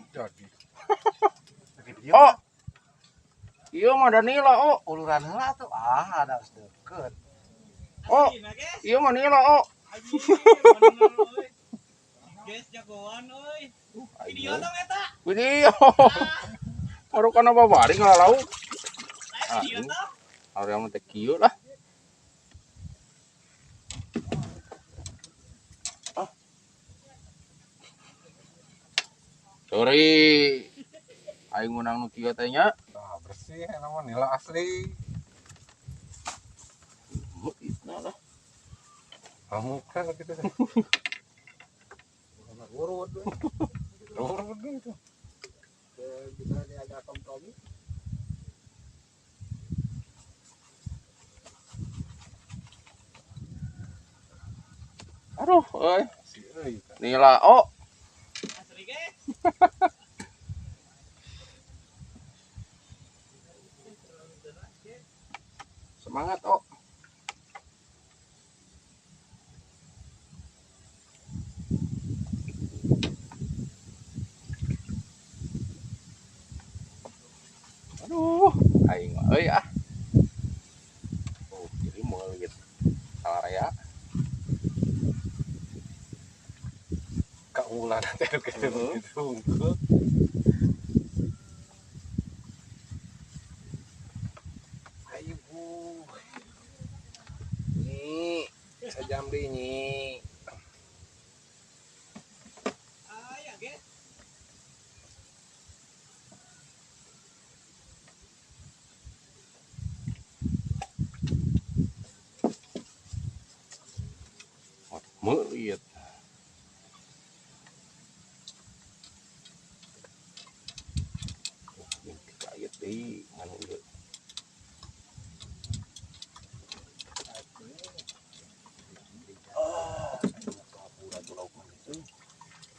Jadi. Oh. Iya mah Danila oh. Uluran heula tuh ada deket. Oh. Iya mah Nila oh. Guys jagoan euy. Video dong eta. Video. Baru kana babari ngalalau. Video tong. Area mah teh kieu lah. Sorry. Aing menang nu kieu teh nya. Nah, bersih namanya nila asli. Itna lah. Kamu kan gitu deh. Urut. Urut gitu. Kita ini agak kompromi. Aduh, euy. Nila oh. Asli guys. Semangat oh. Aduh, aing mah euy ah. Oh, jadi meuleuit. Salah raya. Kaulan teh gitu. Ayo Bu. Nih, sejam deh nih. Ya guys. Meuleuit. Kaget deui anu ieu.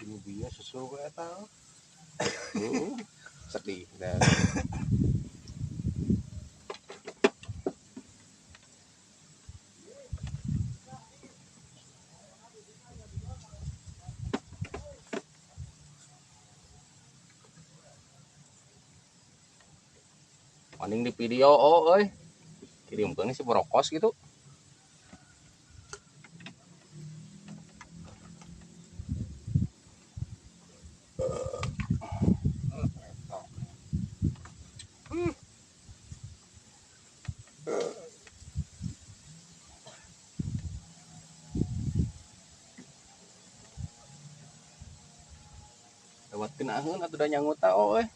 Ini dia susu ke eta. Sedih dan mending di video oh euy. Kirimkeun si Brokos gitu. Lewat kenaan atuh da nyanguta oh euy.